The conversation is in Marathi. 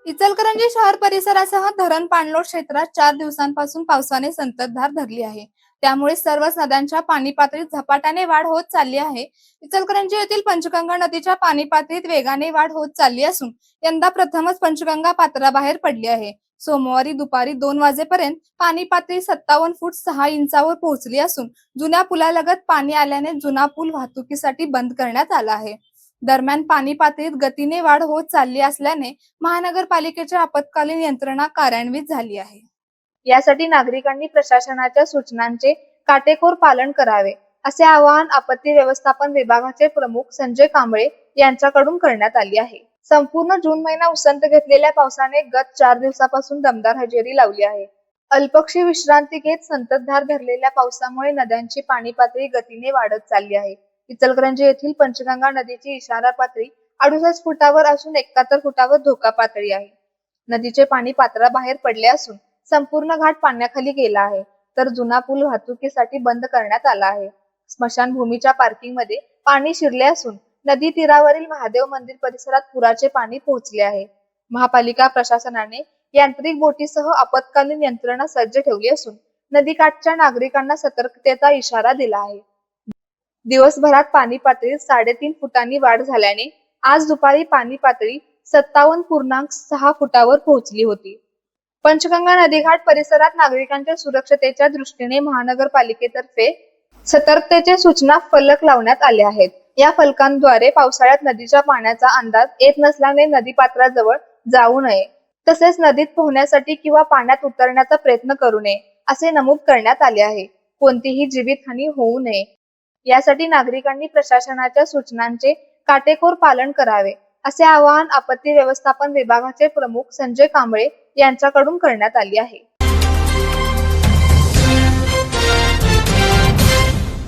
इचलकरंजी शहर परिसरासह धरण पाणलोट क्षेत्रात 4 दिवसांपासून पावसाने संततधार धरली आहे. त्यामुळे सर्वच नद्यांच्या पाणी पातळीत झपाट्याने वाढ होत चालली आहे. इचलकरंजी येथील पंचगंगा नदीच्या पाणी पातळीत वेगाने वाढ होत चालली असून यंदा प्रथमच पंचगंगा पात्राबाहेर पडली आहे. सोमवारी दुपारी 2 वाजेपर्यंत पाणी पातळी 57 फूट 6 इंचावर पोहोचली असून जुन्या पुलालगत पाणी आल्याने जुना पूल वाहतुकीसाठी बंद करण्यात आला आहे. दरम्यान पाणी पातळीत गतीने वाढ होत चालली असल्याने महानगरपालिकेची आपत्कालीन यंत्रणा कार्यान्वित झाली आहे. यासाठी नागरिकांनी प्रशासनाच्या सूचनांचे काटेकोर पालन करावे, असे आवाहन आपत्ती व्यवस्थापन विभागाचे प्रमुख संजय कांबळे यांच्याकडून करण्यात आले आहे. संपूर्ण जून महिना उसंत घेतलेल्या पावसाने गत 4 दिवसापासून दमदार हजेरी लावली आहे. अल्पक्षी विश्रांती घेत संततधार धरलेल्या पावसामुळे नद्यांची पाणी पातळी गतीने वाढत चालली आहे. इचलकरंजी येथील पंचगंगा नदीची इशारा पातळी 68 फुटावर असून 71 फुटावर धोका पातळी आहे. नदीचे पाणी पात्राबाहेर पडले असून संपूर्ण घाट पाण्याखाली गेला आहे, तर जुना पूल वाहतुकीसाठी बंद करण्यात आला आहे. स्मशानभूमीच्या पार्किंगमध्ये पाणी शिरले असून नदी तीरावरील महादेव मंदिर परिसरात पुराचे पाणी पोहोचले आहे. महापालिका प्रशासनाने यांत्रिक बोटीसह आपत्कालीन यंत्रणा सज्ज ठेवली असून नदीकाठच्या नागरिकांना सतर्कतेचा इशारा दिला आहे. दिवसभरात पाणी पातळीत 3.5 फुटांनी वाढ झाल्याने आज दुपारी पाणी पातळी 57.6 फुटावर पोहोचली होती. पंचगंगा नदीघाट परिसरात नागरिकांच्या सुरक्षतेच्या दृष्टीने महानगरपालिकेतर्फे सतर्कतेचे सूचना फलक लावण्यात आले आहेत. या फलकांद्वारे पावसाळ्यात नदीच्या पाण्याचा अंदाज येत नसल्याने नदीपात्राजवळ जाऊ नये, तसेच नदीत पोहण्यासाठी किंवा पाण्यात उतरण्याचा प्रयत्न करू नये, असे नमूद करण्यात आले आहे. कोणतीही जीवितहानी होऊ नये यासाठी नागरिकांनी प्रशासनाच्या सूचनांचे काटेकोर पालन करावे, असे आवाहन आपत्ती व्यवस्थापन विभागाचे प्रमुख संजय कांबळे यांच्याकडून करण्यात आले आहे.